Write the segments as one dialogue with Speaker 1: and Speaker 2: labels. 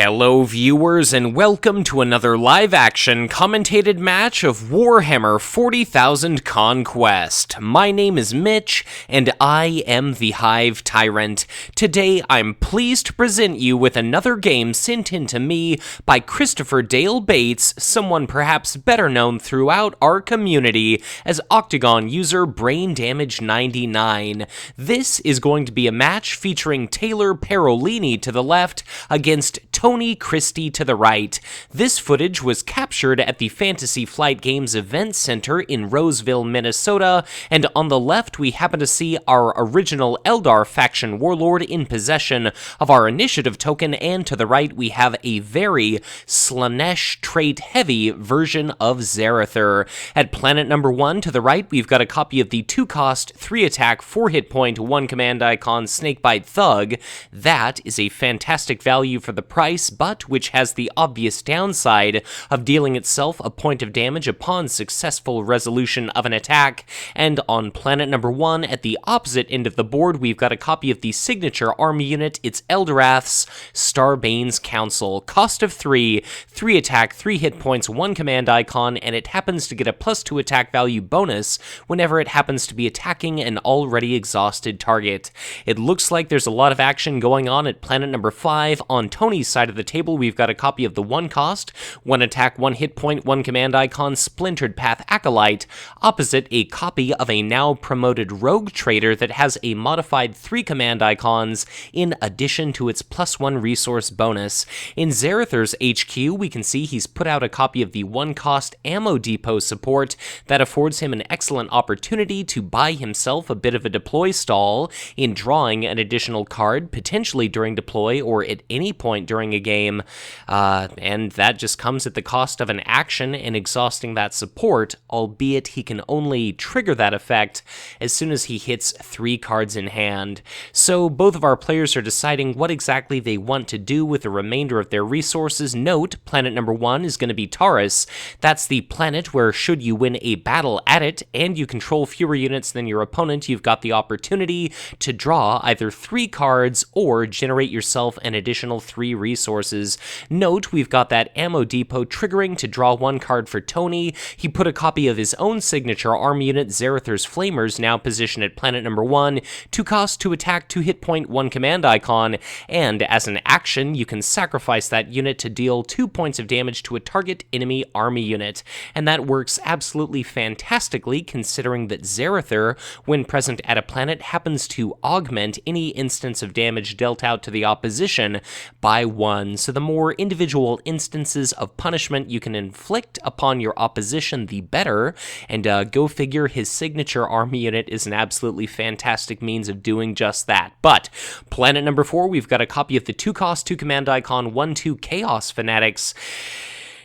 Speaker 1: Hello viewers and welcome to another live-action commentated match of Warhammer 40,000 Conquest. My name is Mitch, and I am the Hive Tyrant. Today I'm pleased to present you with another game sent in to me by Christopher Dale Bates, someone perhaps better known throughout our community as Octagon user Brain Damage 99. This is going to be a match featuring Taylor Parolini to the left against Tony Christie to the right. This footage was captured at the Fantasy Flight Games Event Center in Roseville, Minnesota, and on the left we happen to see our original Eldar faction warlord in possession of our initiative token, and to the right we have a very Slanesh trait-heavy version of Zarathur. At planet number 1 to the right we've got a copy of the 2-cost, 3-attack, 4-hit point, 1-command icon Snakebite Thug. That is a fantastic value for the price, but which has the obvious downside of dealing itself a point of damage upon successful resolution of an attack. And on planet number 1, at the opposite end of the board, we've got a copy of the signature army unit. It's Eldorath Starbane's Council. Cost of 3, 3 attack, 3 hit points, 1 command icon, and it happens to get a +2 attack value bonus whenever it happens to be attacking an already exhausted target. It looks like there's a lot of action going on at planet number 5. On Tony's side of the table, we've got a copy of the 1-cost, 1 attack, 1 hit point, 1 command icon Splintered Path Acolyte. Opposite, a copy of a now promoted rogue trader that has a modified 3 command icons in addition to its +1 resource bonus. In Zarathur's HQ, we can see he's put out a copy of the 1-cost ammo depot support that affords him an excellent opportunity to buy himself a bit of a deploy stall in drawing an additional card, potentially during deploy or at any point during a game, and that just comes at the cost of an action and exhausting that support, albeit he can only trigger that effect as soon as he hits 3 cards in hand. So both of our players are deciding what exactly they want to do with the remainder of their resources. Note, planet number 1 is going to be Taurus. That's the planet where, should you win a battle at it and you control fewer units than your opponent, you've got the opportunity to draw either 3 cards or generate yourself an additional 3 resources. Note, we've got that ammo depot triggering to draw 1 card for Tony. He put a copy of his own signature army unit, Zarathur's Flamers, now positioned at planet number 1, 2-cost, 2 attack, 2 hit point, 1 command icon, and as an action, you can sacrifice that unit to deal 2 points of damage to a target enemy army unit. And that works absolutely fantastically, considering that Zarathur, when present at a planet, happens to augment any instance of damage dealt out to the opposition by 1. So the more individual instances of punishment you can inflict upon your opposition, the better, and go figure, his signature army unit is an absolutely fantastic means of doing just that. But planet number 4, we've got a copy of the 2-cost, 2 command icon, 1/2 Chaos Fanatics.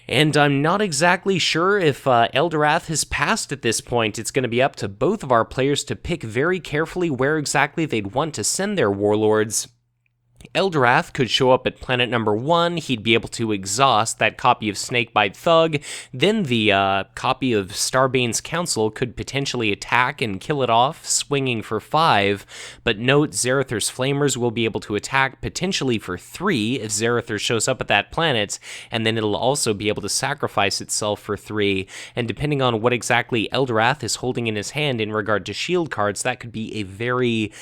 Speaker 1: And I'm not exactly sure if Eldorath has passed at this point. It's going to be up to both of our players to pick very carefully where exactly they'd want to send their warlords. Eldorath could show up at planet number 1, he'd be able to exhaust that copy of Snakebite Thug, then the copy of Starbane's Council could potentially attack and kill it off, swinging for 5, but note, Zarathur's Flamers will be able to attack potentially for 3 if Zarathur shows up at that planet, and then it'll also be able to sacrifice itself for 3, and depending on what exactly Eldorath is holding in his hand in regard to shield cards, that could be a very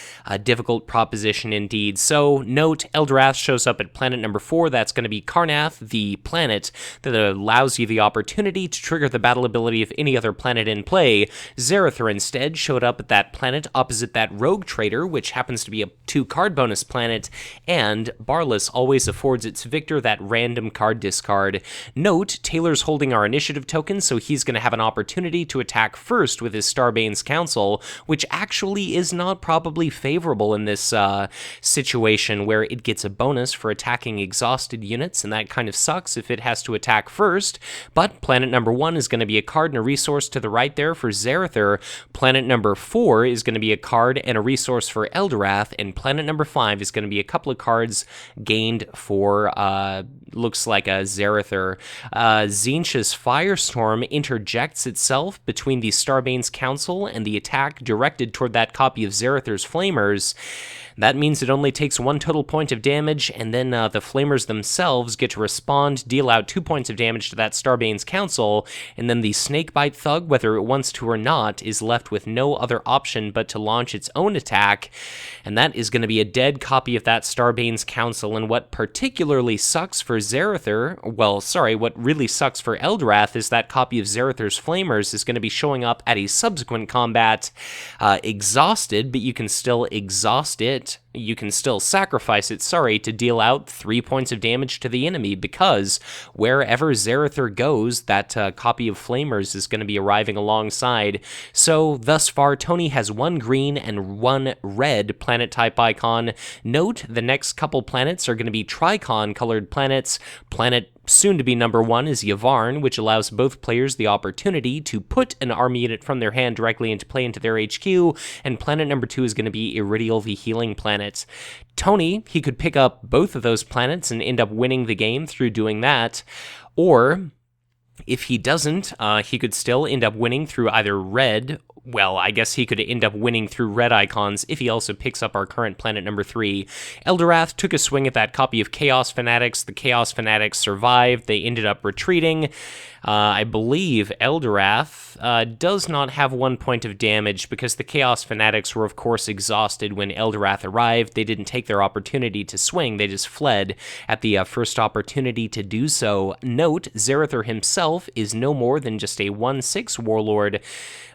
Speaker 1: difficult proposition indeed. So, note, Eldorath shows up at planet number 4. That's going to be Karnath, the planet that allows you the opportunity to trigger the battle ability of any other planet in play. Zarathur instead showed up at that planet opposite that rogue trader, which happens to be a 2-card bonus planet, and Barlas always affords its victor that random card discard. Note, Taylor's holding our initiative token, so he's going to have an opportunity to attack first with his Starbane's Council, which actually is not probably favorable in this situation, where it gets a bonus for attacking exhausted units, and that kind of sucks if it has to attack first. But planet number 1 is going to be a card and a resource to the right there for Zarathur. Planet number 4 is going to be a card and a resource for Eldorath, and planet number 5 is going to be a couple of cards gained for, looks like a Zarathur. Tzeentch's Firestorm interjects itself between the Starbane's Council and the attack directed toward that copy of Zarathur's Flamers. That means it only takes 1 total single point of damage, and then the Flamers themselves get to respond, deal out 2 points of damage to that Starbane's Council, and then the Snakebite Thug, whether it wants to or not, is left with no other option but to launch its own attack, and that is going to be a dead copy of that Starbane's Council. And what particularly sucks for Zarathur, what really sucks for Eldorath is that copy of Zarathur's Flamers is going to be showing up at a subsequent combat exhausted, but you can still exhaust it. You can still sacrifice it, to deal out 3 points of damage to the enemy, because wherever Zarathur goes, that copy of Flamers is going to be arriving alongside. So, thus far, Tony has 1 green and 1 red planet type icon. Note, the next couple planets are going to be Tricon-colored planets. Planet soon to be number 1 is Yavvarn, which allows both players the opportunity to put an army unit from their hand directly into play into their HQ, and planet number 2 is going to be Iridial, the healing planet. Tony, he could pick up both of those planets and end up winning the game through doing that, or if he doesn't, he could still end up winning through either red. Well, I guess he could end up winning through red icons if he also picks up our current planet number 3. Eldorath took a swing at that copy of Chaos Fanatics. The Chaos Fanatics survived. They ended up retreating. I believe Eldorath does not have 1 point of damage because the Chaos Fanatics were, of course, exhausted when Eldorath arrived. They didn't take their opportunity to swing. They just fled at the first opportunity to do so. Note, Zarathur himself is no more than just a 1/6 warlord,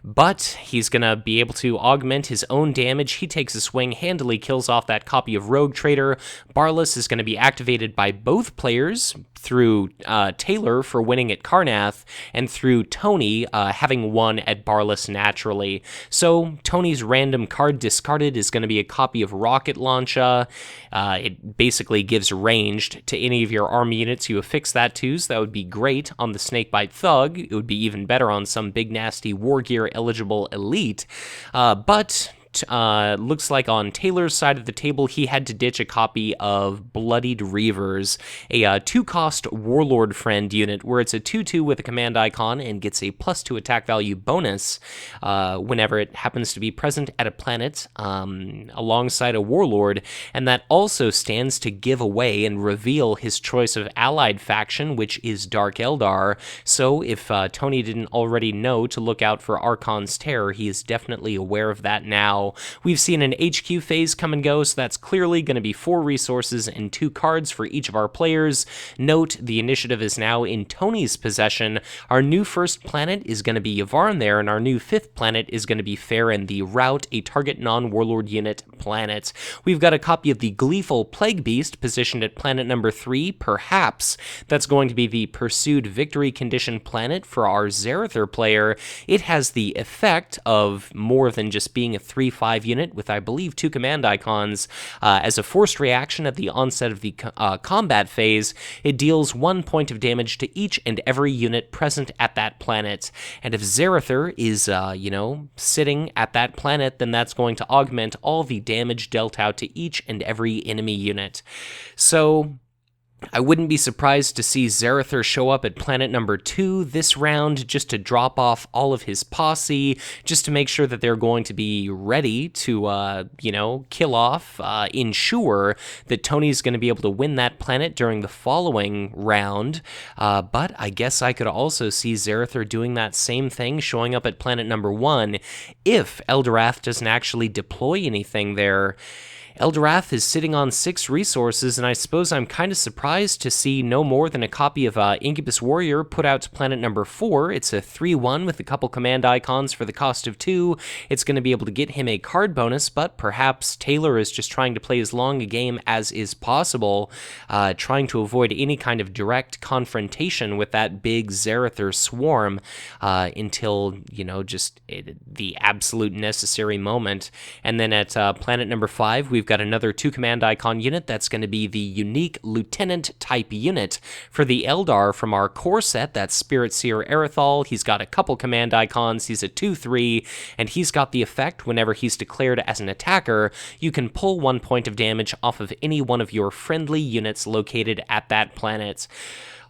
Speaker 1: but he's going to be able to augment his own damage. He takes a swing, handily kills off that copy of Rogue Trader. Barlas is going to be activated by both players through Taylor for winning at Karnath, and through Tony having won at Barlas naturally. So Tony's random card discarded is going to be a copy of Rocket Launcher. It basically gives ranged to any of your army units you affix that to, so that would be great on the Snakebite Thug. It would be even better on some big nasty War Gear eligible elite. But looks like on Taylor's side of the table, he had to ditch a copy of Bloodied Reavers, a 2-cost Warlord Friend unit where it's a 2/2 with a command icon and gets a +2 attack value bonus whenever it happens to be present at a planet alongside a Warlord, and that also stands to give away and reveal his choice of allied faction, which is Dark Eldar. So if Tony didn't already know to look out for Archon's Terror, he is definitely aware of that now. We've seen an HQ phase come and go, so that's clearly going to be 4 resources and 2 cards for each of our players. Note, the initiative is now in Tony's possession. Our new first planet is going to be Yavvarn there, and our new 5th planet is going to be Farron, the Rout, a target non-warlord unit planet. We've got a copy of the Gleeful Plague Beast positioned at planet number 3. Perhaps that's going to be the Pursued Victory condition planet for our Zarathur player. It has the effect of more than just being a 3/5 unit with, I believe, 2 command icons. As a forced reaction at the onset of the combat phase, it deals 1 point of damage to each and every unit present at that planet. And if Zarathur is, sitting at that planet, then that's going to augment all the damage dealt out to each and every enemy unit. So I wouldn't be surprised to see Zarathur show up at planet number 2 this round just to drop off all of his posse, just to make sure that they're going to be ready to, kill off, ensure that Tony's going to be able to win that planet during the following round. But I guess I could also see Zarathur doing that same thing, showing up at planet number 1, if Eldorath doesn't actually deploy anything there. Eldorath is sitting on 6 resources, and I suppose I'm kind of surprised to see no more than a copy of Incubus Warrior put out to planet number 4. It's a 3/1 with a couple command icons for the cost of 2. It's going to be able to get him a card bonus, but perhaps Taylor is just trying to play as long a game as is possible, trying to avoid any kind of direct confrontation with that big Zarathur swarm until, the absolute necessary moment. And then at planet number 5, we've got another 2 command icon unit that's going to be the unique Lieutenant type unit for the Eldar from our core set. That's Spirit Seer Erithal. He's got a couple command icons. He's a 2/3, and he's got the effect whenever he's declared as an attacker, you can pull 1 point of damage off of any one of your friendly units located at that planet.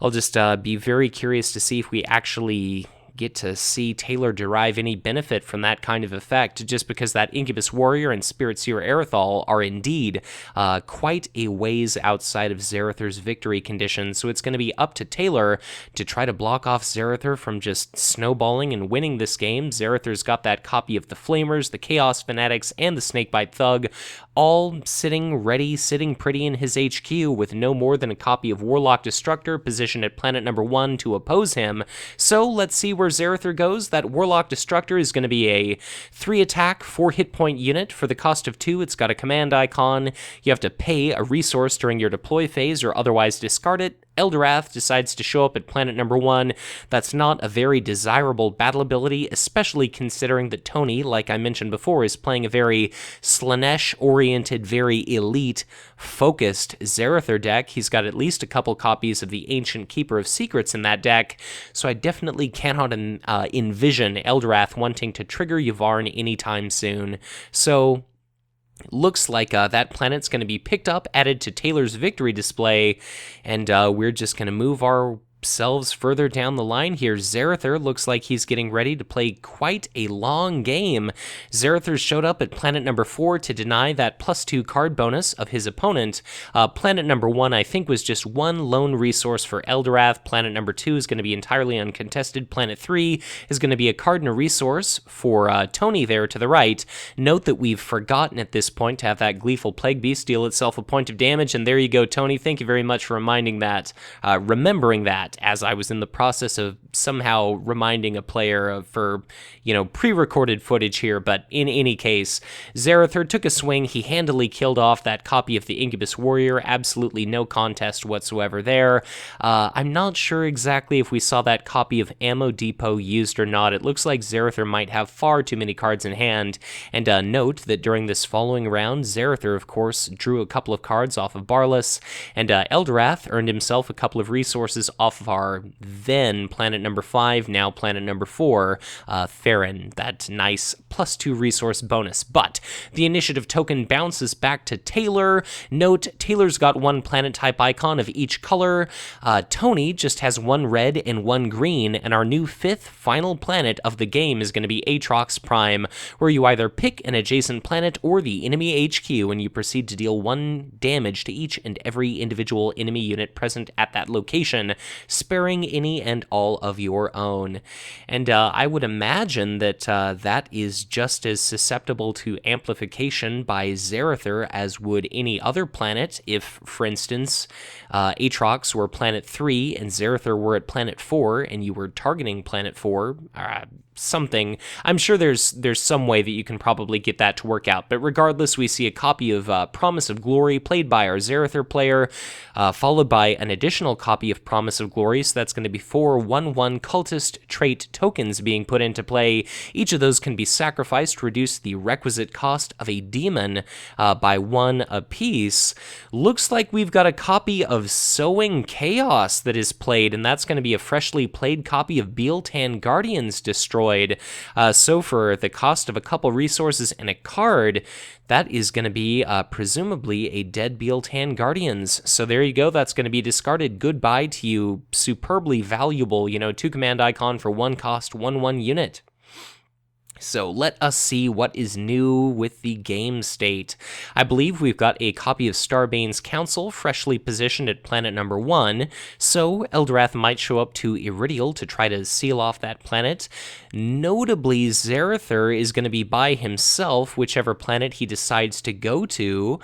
Speaker 1: I'll just be very curious to see if we actually get to see Taylor derive any benefit from that kind of effect, just because that Incubus Warrior and Spirit Seer Aerithal are indeed quite a ways outside of Zarathur's victory condition, so it's going to be up to Taylor to try to block off Zarathur from just snowballing and winning this game. Zarathur's got that copy of the Flamers, the Chaos Fanatics, and the Snakebite Thug, all sitting ready, sitting pretty in his HQ with no more than a copy of Warlock Destructor positioned at planet number 1 to oppose him. So let's see where Zarathur goes. That Warlock Destructor is going to be a 3 attack, 4 hit point unit for the cost of 2. It's got a command icon. You have to pay a resource during your deploy phase or otherwise discard it. Eldorath decides to show up at planet number 1. That's not a very desirable battle ability, especially considering that Tony, like I mentioned before, is playing a very Slanesh-oriented, very elite-focused Zarathur deck. He's got at least a couple copies of the Ancient Keeper of Secrets in that deck, so I definitely cannot envision Eldorath wanting to trigger Yvarn anytime soon. So looks like that planet's going to be picked up, added to Taylor's victory display, and we're just going to move ourselves further down the line here. Zarathur looks like he's getting ready to play quite a long game. Zarathur showed up at planet number 4 to deny that +2 card bonus of his opponent. Planet number 1, I think, was just one lone resource for Eldorath. Planet number 2 is going to be entirely uncontested. Planet 3 is going to be a card and a resource for Tony there to the right. Note that we've forgotten at this point to have that Gleeful Plague Beast deal itself a point of damage, and there you go, Tony. Thank you very much for remembering that, as I was in the process of somehow reminding a player for, pre-recorded footage here. But in any case, Zarathur took a swing. He handily killed off that copy of the Incubus Warrior. Absolutely no contest whatsoever there. I'm not sure exactly if we saw that copy of Ammo Depot used or not. It looks like Zarathur might have far too many cards in hand. And note that during this following round, Zarathur, of course, drew a couple of cards off of Barlas, and Eldorath earned himself a couple of resources off of our then planet number 5, now planet number 4, Farron, that nice +2 resource bonus. But the initiative token bounces back to Taylor. Note, Taylor's got one planet type icon of each color. Tony just has one red and one green, and our new 5th final planet of the game is going to be Aatrox Prime, where you either pick an adjacent planet or the enemy HQ, and you proceed to deal 1 damage to each and every individual enemy unit present at that location, sparing any and all of your own. And I would imagine that that is just as susceptible to amplification by Zarathur as would any other planet. If, for instance, Aatrox were planet 3 and Zarathur were at planet 4 and you were targeting planet 4, something. I'm sure there's some way that you can probably get that to work out. But regardless, we see a copy of Promise of Glory played by our Zarathur player, followed by an additional copy of Promise of Glory. So that's going to be 4 1/1 cultist trait tokens being put into play. Each of those can be sacrificed to reduce the requisite cost of a demon by 1 apiece. Looks like we've got a copy of Sowing Chaos that is played, and that's going to be a freshly played copy of Bealtan Guardians destroyed. So for the cost of a couple resources and a card, that is going to be presumably a dead Bealtan Guardians. So there you go, that's going to be discarded. Goodbye to you, superbly valuable, 2 command icon for 1 cost, 1/1 unit. So let us see what is new with the game state. I believe we've got a copy of Starbane's Council freshly positioned at planet number 1, so Eldorath might show up to Iridial to try to seal off that planet. Notably, Zarathur is going to be by himself, whichever planet he decides to go to.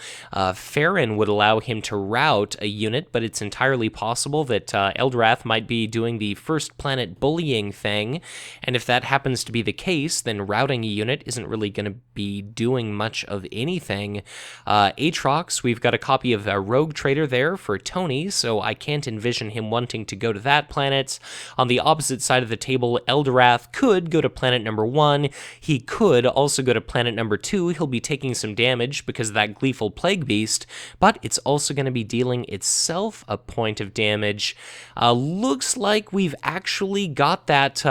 Speaker 1: Farron would allow him to route a unit, but it's entirely possible that Eldorath might be doing the first planet bullying thing, and if that happens to be the case, then routing a unit isn't really going to be doing much of anything. Aatrox, we've got a copy of a Rogue Trader there for Tony, so I can't envision him wanting to go to that planet. On the opposite side of the table, Eldorath could go to planet number 1. He could also go to planet number 2. He'll be taking some damage because of that Gleeful Plague Beast, but it's also going to be dealing itself a point of damage. Looks like we've actually got that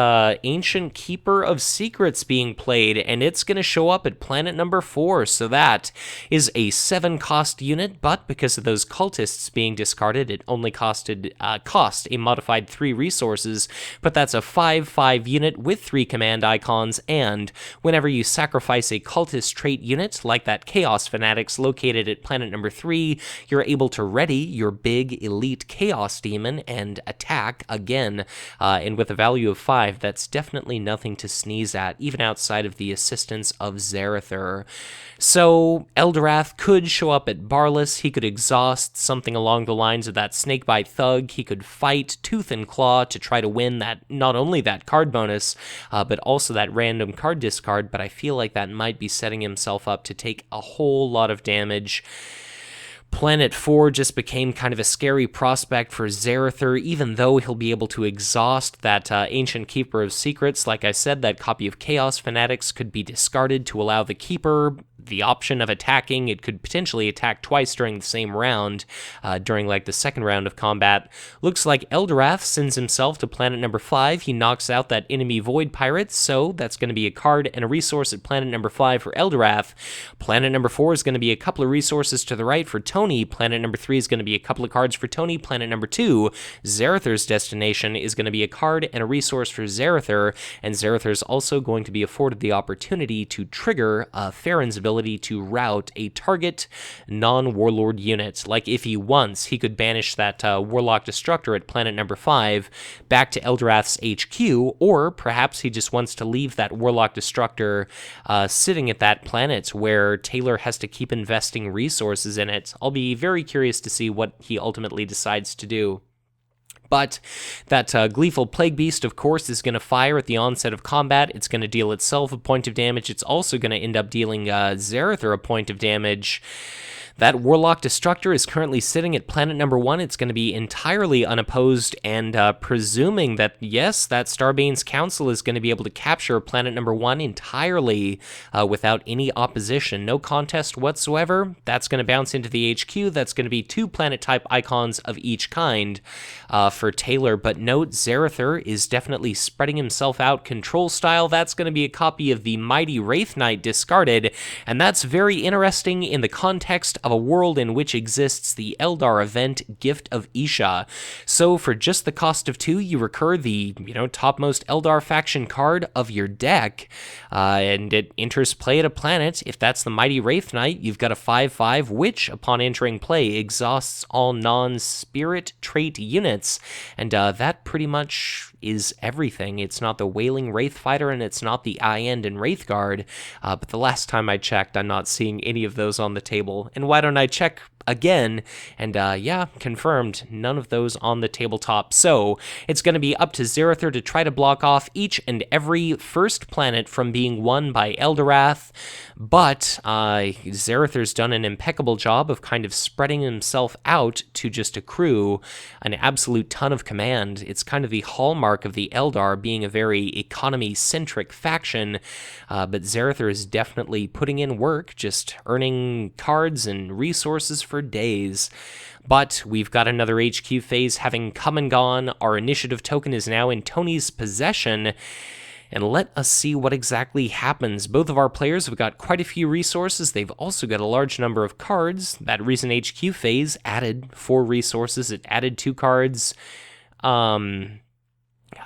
Speaker 1: Ancient Keeper of Secrets being being played, and it's going to show up at planet number 4, so that is a 7-cost unit, but because of those cultists being discarded, it only cost a modified 3 resources, but that's a 5/5 unit with 3 command icons, and whenever you sacrifice a cultist trait unit, like that Chaos Fanatics located at planet number 3, you're able to ready your big elite Chaos Demon and attack again, and with a value of 5, that's definitely nothing to sneeze at, even outside of the assistance of Zarathur. So Eldorath could show up at Barless, he could exhaust something along the lines of that Snakebite Thug, he could fight tooth and claw to try to win that, not only that card bonus, but also that random card discard, but I feel like that might be setting himself up to take a whole lot of damage. Planet 4 just became kind of a scary prospect for Zarathur, even though he'll be able to exhaust that Ancient Keeper of Secrets. Like I said, that copy of Chaos Fanatics could be discarded to allow the Keeper the option of attacking. It could potentially attack twice during the same round, during like the second round of combat. Looks like Eldorath sends himself to planet number 5. He knocks out that enemy Void Pirate, so that's going to be a card and a resource at planet number 5 for Eldorath. Planet number 4 is going to be a couple of resources to the right for Tony. Planet number 3 is going to be a couple of cards for Tony. Planet number 2, Zarathur's destination, is going to be a card and a resource for Zarathur, and Zarathur's also going to be afforded the opportunity to trigger Farron's ability to route a target non-warlord unit. Like if he wants, he could banish that Warlock Destructor at planet number 5 back to Eldorath's HQ, or perhaps he just wants to leave that Warlock Destructor sitting at that planet where Taylor has to keep investing resources in it. I'll be very curious to see what he ultimately decides to do. But that Gleeful Plague Beast, of course, is going to fire at the onset of combat. It's going to deal itself a point of damage. It's also going to end up dealing Zarathur a point of damage. That Warlock Destructor is currently sitting at planet number 1. It's going to be entirely unopposed, and presuming that, yes, that Starbane's Council is going to be able to capture planet number 1 entirely without any opposition. No contest whatsoever. That's going to bounce into the HQ. That's going to be 2 planet-type icons of each kind for Taylor. But note, Zarathur is definitely spreading himself out control style. That's going to be a copy of the Mighty Wraith Knight discarded, and that's very interesting in the context of a world in which exists the Eldar event Gift of Isha. So for just the cost of 2, you recur the, topmost Eldar faction card of your deck, and it enters play at a planet. If that's the Mighty Wraith Knight, you've got a 5/5, which, upon entering play, exhausts all non-spirit trait units, and that pretty much is everything. It's not the Wailing Wraith Fighter, and it's not the Eye-End and Wraithguard, but the last time I checked, I'm not seeing any of those on the table. And why don't I check again? And yeah, confirmed, none of those on the tabletop. So it's going to be up to Zarathur to try to block off each and every first planet from being won by Eldorath, but Zarathur's done an impeccable job of kind of spreading himself out to just accrue an absolute ton of command. It's kind of the hallmark of the Eldar being a very economy-centric faction, but Zarathur is definitely putting in work, just earning cards and resources for days. But we've got another HQ phase having come and gone. Our initiative token is now in Tony's possession, and let us see what exactly happens. Both of our players have got quite a few resources. They've also got a large number of cards. That recent HQ phase added 4 resources. It added 2 cards.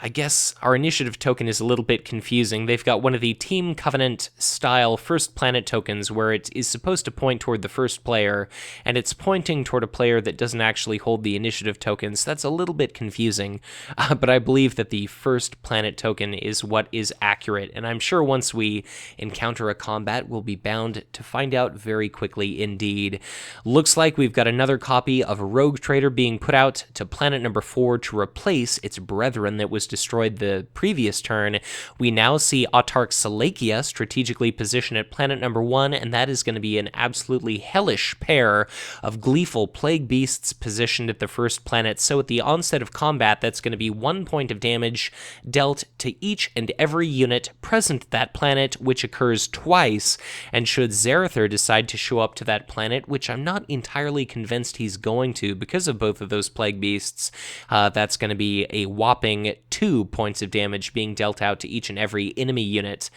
Speaker 1: I guess our initiative token is a little bit confusing. They've got one of the Team Covenant style first planet tokens where it is supposed to point toward the first player, and it's pointing toward a player that doesn't actually hold the initiative tokens. That's a little bit confusing, but I believe that the first planet token is what is accurate, and I'm sure once we encounter a combat, we'll be bound to find out very quickly indeed. Looks like we've got another copy of a Rogue Trader being put out to planet number 4 to replace its brethren that was destroyed the previous turn. We now see Autarch Salakia strategically positioned at planet number 1, and that is going to be an absolutely hellish pair of Gleeful Plague Beasts positioned at the first planet. So at the onset of combat, that's going to be 1 point of damage dealt to each and every unit present at that planet, which occurs twice, and should Zarathur decide to show up to that planet, which I'm not entirely convinced he's going to because of both of those Plague Beasts, that's going to be a whopping 2 points of damage being dealt out to each and every enemy unit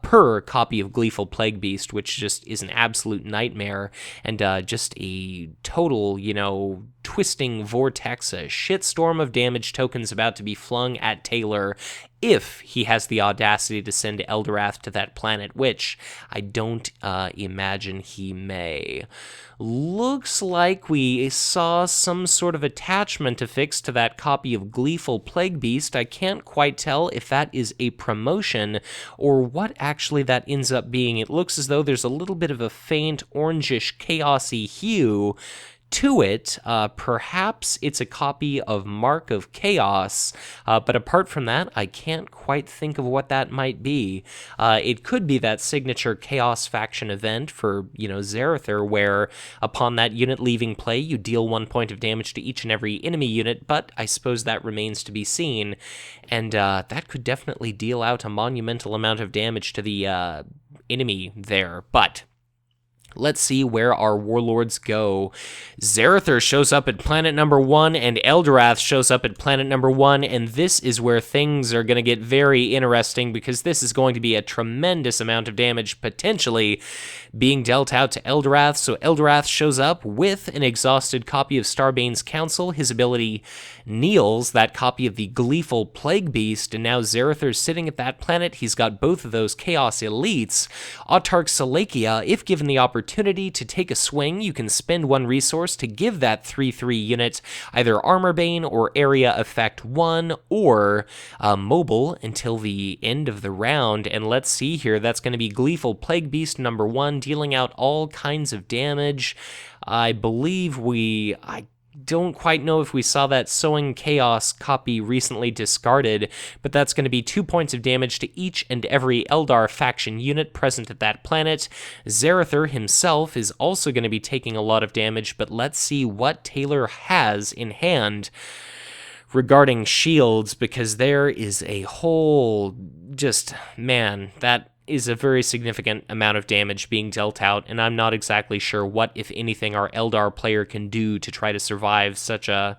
Speaker 1: per copy of Gleeful Plague Beast, which just is an absolute nightmare, and just a total, twisting vortex, a shitstorm of damage tokens about to be flung at Taylor if he has the audacity to send Eldorath to that planet, which I don't imagine he may. Looks like we saw some sort of attachment affixed to that copy of Gleeful Plague Beast. I can't quite tell if that is a promotion or what actually that ends up being. It looks as though there's a little bit of a faint orangish chaosy hue to it. Perhaps it's a copy of Mark of Chaos, but apart from that, I can't quite think of what that might be. It could be that signature Chaos faction event for, Zarathur, where upon that unit leaving play, you deal 1 point of damage to each and every enemy unit, but I suppose that remains to be seen, and that could definitely deal out a monumental amount of damage to the enemy there, but let's see where our warlords go. Zarathur shows up at planet number 1, and Eldorath shows up at planet number 1, and this is where things are going to get very interesting, because this is going to be a tremendous amount of damage potentially being dealt out to Eldorath. So Eldorath shows up with an exhausted copy of Starbane's Council. His ability kneels that copy of the Gleeful Plague Beast, and now Zarathur's sitting at that planet. He's got both of those Chaos Elites. Autarch Salakia, if given the opportunity to take a swing, you can spend 1 resource to give that 3/3 unit either Armor Bane or Area Effect 1 or mobile until the end of the round. And let's see here, that's going to be Gleeful Plague Beast number 1, dealing out all kinds of damage. I believe I don't quite know if we saw that Sowing Chaos copy recently discarded, but that's going to be 2 points of damage to each and every Eldar faction unit present at that planet. Zarathur himself is also going to be taking a lot of damage, but let's see what Taylor has in hand regarding shields, because there is a whole, that is a very significant amount of damage being dealt out, and I'm not exactly sure what, if anything, our Eldar player can do to try to survive such a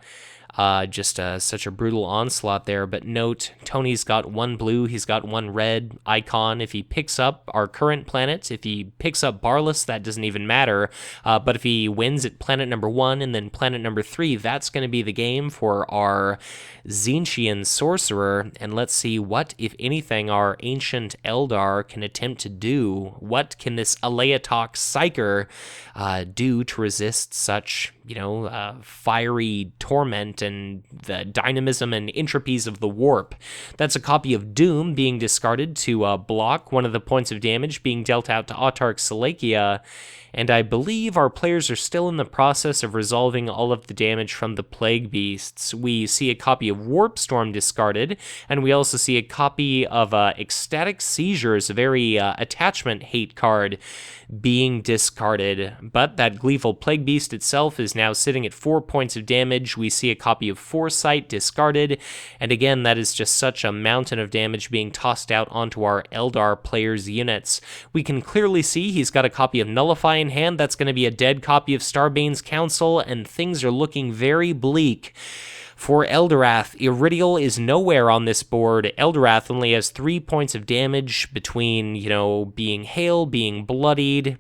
Speaker 1: brutal onslaught there. But note, Tony's got 1 blue, he's got 1 red icon. If he picks up our current planet, if he picks up Barlas, that doesn't even matter. But if he wins at planet number 1 and then planet number 3, that's going to be the game for our Tzeentchian Sorcerer. And let's see what, if anything, our Ancient Eldar can attempt to do. What can this Aleatok Psyker do to resist such, fiery torment and the dynamism and entropies of the warp? That's a copy of Doom being discarded to block 1 of the points of damage being dealt out to Autarch Salakia, and I believe our players are still in the process of resolving all of the damage from the Plague Beasts. We see a copy of Warp Storm discarded, and we also see a copy of Ecstatic Seizures, a very attachment hate card, being discarded. But that Gleeful Plague Beast itself is now sitting at 4 points of damage. We see a copy of Foresight discarded, and again, that is just such a mountain of damage being tossed out onto our Eldar players' units. We can clearly see he's got a copy of Nullify in hand. That's going to be a dead copy of Starbane's Council, and things are looking very bleak for Eldorath. Iridial is nowhere on this board. Eldorath only has 3 points of damage between, being hail, being bloodied.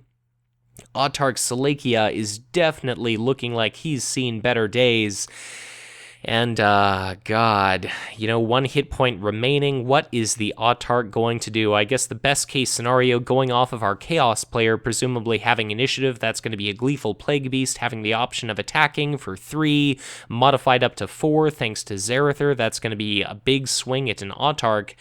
Speaker 1: Autarch Salakia is definitely looking like he's seen better days. And, God, 1 hit point remaining. What is the Autarch going to do? I guess the best case scenario, going off of our Chaos player, presumably having initiative, that's going to be a Gleeful Plague Beast, having the option of attacking for 3, modified up to 4, thanks to Zarathur. That's going to be a big swing at an Autarch.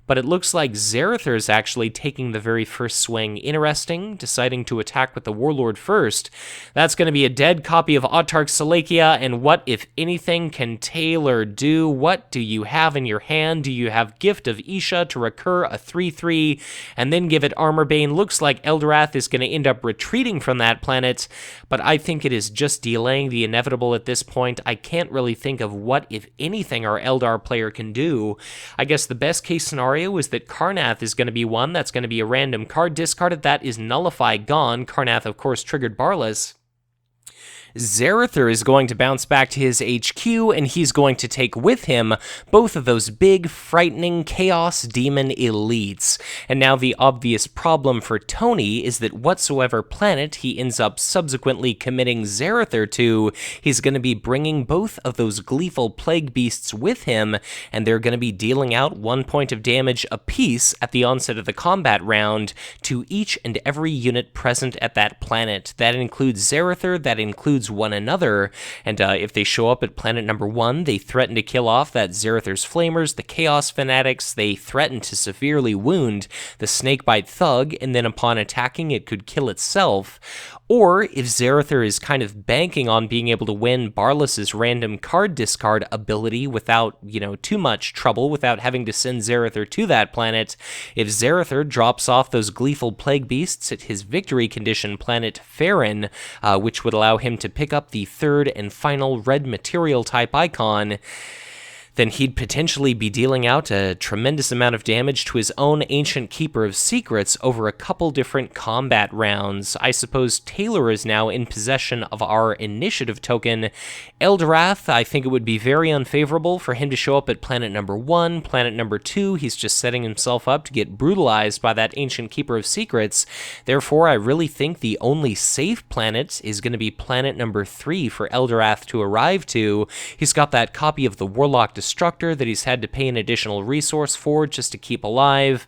Speaker 1: But it looks like Zarathur is actually taking the very first swing. Interesting, deciding to attack with the Warlord first. That's going to be a dead copy of Autarch Salakia, and what, if anything, can Taylor do? What do you have in your hand? Do you have Gift of Isha to recur a 3/3 and then give it Armor Bane? Looks like Eldorath is going to end up retreating from that planet, but I think it is just delaying the inevitable at this point. I can't really think of what, if anything, our Eldar player can do. I guess the best case scenario is that Karnath is going to be one. That's going to be a random card discarded. That is Nullify gone. Karnath, of course, triggered Barlas. Zarathur is going to bounce back to his HQ, and he's going to take with him both of those big, frightening Chaos Demon elites. And now the obvious problem for Tony is that whatsoever planet he ends up subsequently committing Zarathur to, he's going to be bringing both of those gleeful plague beasts with him, and they're going to be dealing out 1 point of damage apiece at the onset of the combat round to each and every unit present at that planet. That includes Zarathur, that includes one another, and if they show up at planet number 1, they threaten to kill off that Zarathur's Flamers, the Chaos Fanatics, they threaten to severely wound the Snakebite Thug, and then upon attacking it could kill itself. Or if Zarathur is kind of banking on being able to win Barlas's random card discard ability without, too much trouble, without having to send Zarathur to that planet, if Zarathur drops off those gleeful plague beasts at his victory condition planet Farron, which would allow him to pick up the third and final red material type icon, then he'd potentially be dealing out a tremendous amount of damage to his own Ancient Keeper of Secrets over a couple different combat rounds. I suppose Taylor is now in possession of our initiative token. Eldorath, I think it would be very unfavorable for him to show up at planet number 1. Planet number 2, he's just setting himself up to get brutalized by that Ancient Keeper of Secrets. Therefore, I really think the only safe planet is going to be planet number 3 for Eldorath to arrive to. He's got that copy of the Warlock Destructor that he's had to pay an additional resource for just to keep alive.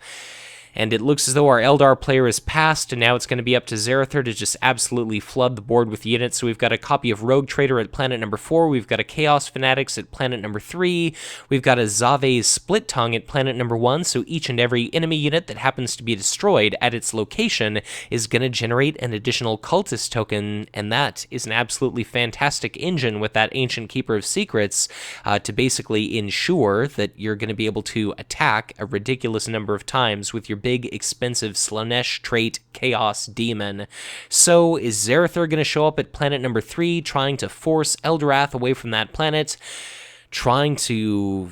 Speaker 1: And it looks as though our Eldar player is passed, and now it's going to be up to Zarathur to just absolutely flood the board with units. So we've got a copy of Rogue Trader at planet number 4, we've got a Chaos Fanatics at planet number 3, we've got a Zave's Split Tongue at planet number 1, so each and every enemy unit that happens to be destroyed at its location is going to generate an additional Cultist token, and that is an absolutely fantastic engine with that Ancient Keeper of Secrets to basically ensure that you're going to be able to attack a ridiculous number of times with your big, expensive Slanesh trait Chaos Demon. So is Zarathur going to show up at planet number 3, trying to force Eldorath away from that planet? Trying to,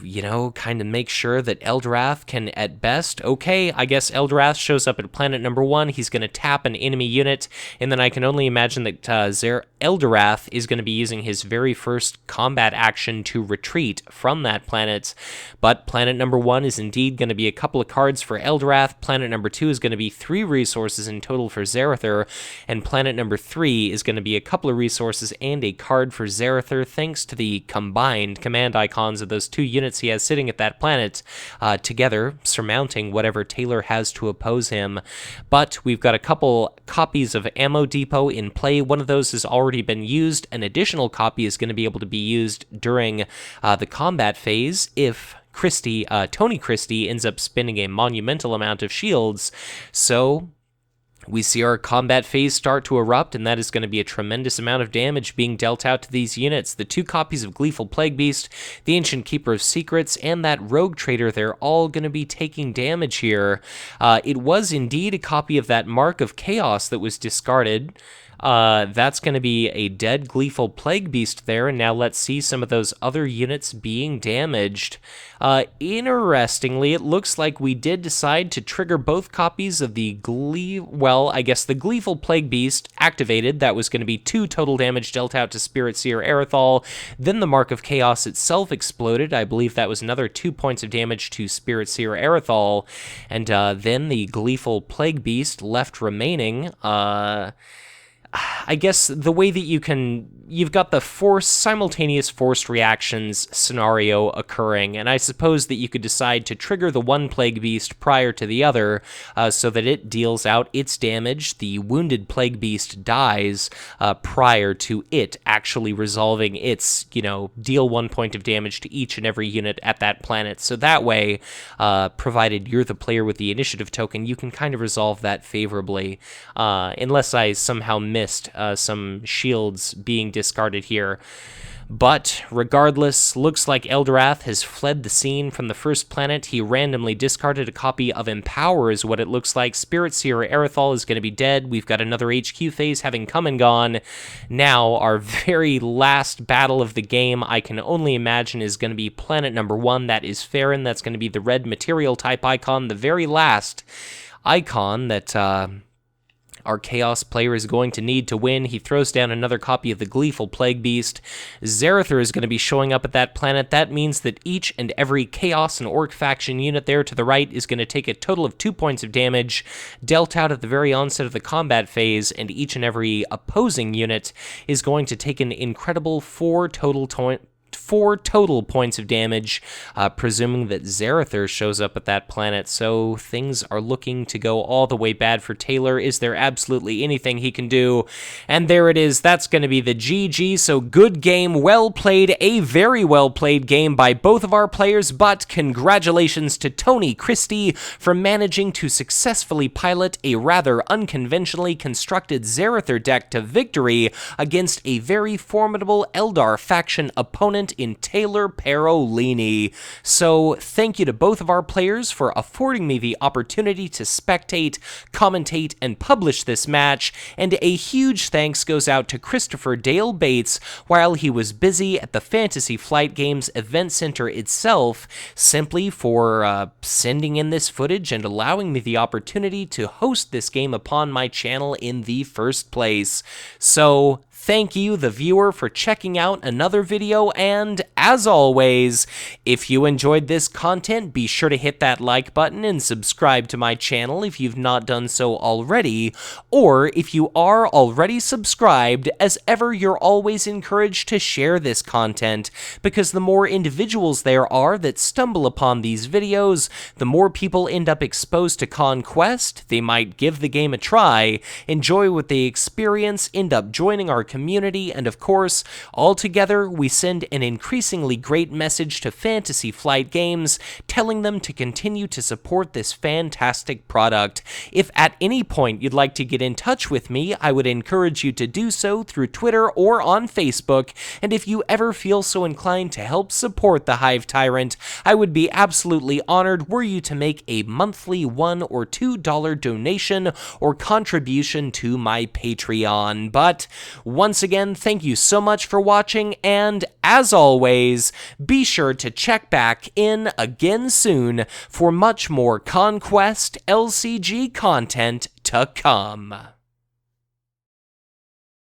Speaker 1: kind of make sure that Eldorath can, at best, okay, I guess Eldorath shows up at planet number 1, he's going to tap an enemy unit, and then I can only imagine that Eldorath is going to be using his very first combat action to retreat from that planet. But planet number 1 is indeed going to be a couple of cards for Eldorath, planet number 2 is going to be 3 resources in total for Zarathur, and planet number 3 is going to be a couple of resources and a card for Zarathur, thanks to the combined command icons of those 2 units he has sitting at that planet, together surmounting whatever Taylor has to oppose him. But we've got a couple copies of Ammo Depot in play. One of those has already been used. An additional copy is going to be able to be used during the combat phase if Tony Christie ends up spending a monumental amount of shields. So we see our combat phase start to erupt, and that is going to be a tremendous amount of damage being dealt out to these units. The 2 copies of Gleeful Plague Beast, the Ancient Keeper of Secrets, and that Rogue Trader, they're all going to be taking damage here. It was indeed a copy of that Mark of Chaos that was discarded. That's going to be a dead Gleeful Plague Beast there, and now let's see some of those other units being damaged. Interestingly, it looks like we did decide to trigger both copies of the the Gleeful Plague Beast activated. That was going to be 2 total damage dealt out to Spirit Seer Arathal. Then the Mark of Chaos itself exploded. I believe that was another 2 points of damage to Spirit Seer Arathal. And then the Gleeful Plague Beast left remaining. I guess the way that you've got the simultaneous forced reactions scenario occurring, and I suppose that you could decide to trigger the one Plague Beast prior to the other, so that it deals out its damage. The wounded Plague Beast dies prior to it actually resolving its, deal 1 point of damage to each and every unit at that planet. So that way, provided you're the player with the initiative token, you can kind of resolve that favorably, unless I somehow missed some shields being discarded here. But regardless, looks like Eldorath has fled the scene from the first planet. He randomly discarded a copy of Empower is what it looks like. Spirit Seer Arathal is going to be dead. We've got another HQ phase having come and gone. Now, our very last battle of the game, I can only imagine, is going to be planet number 1. That is Farron. That's going to be the red material type icon, the very last icon that our Chaos player is going to need to win. He throws down another copy of the Gleeful Plague Beast. Zarathur is going to be showing up at that planet. That means that each and every Chaos and Orc faction unit there to the right is going to take a total of 2 points of damage dealt out at the very onset of the combat phase, and each and every opposing unit is going to take an incredible 4 total points of damage, presuming that Zarathur shows up at that planet. So things are looking to go all the way bad for Taylor. Is there absolutely anything he can do? And there it is. That's going to be the GG. So good game, well played, a very well played game by both of our players, but congratulations to Tony Christie for managing to successfully pilot a rather unconventionally constructed Zarathur deck to victory against a very formidable Eldar faction opponent in Taylor Parolini. So thank you to both of our players for affording me the opportunity to spectate, commentate, and publish this match, and a huge thanks goes out to Christopher Dale Bates while he was busy at the Fantasy Flight Games event center itself, simply for sending in this footage and allowing me the opportunity to host this game upon my channel in the first place. So thank you, the viewer, for checking out another video, and as always, if you enjoyed this content, be sure to hit that like button and subscribe to my channel if you've not done so already, or if you are already subscribed, as ever, you're always encouraged to share this content, because the more individuals there are that stumble upon these videos, the more people end up exposed to Conquest, they might give the game a try, enjoy what they experience, end up joining our community, and of course, all together, we send an increasingly great message to Fantasy Flight Games, telling them to continue to support this fantastic product. If at any point you'd like to get in touch with me, I would encourage you to do so through Twitter or on Facebook, and if you ever feel so inclined to help support the Hive Tyrant, I would be absolutely honored were you to make a monthly $1 or $2 donation or contribution to my Patreon. But once again, thank you so much for watching, and as always, be sure to check back in again soon for much more Conquest LCG content to come.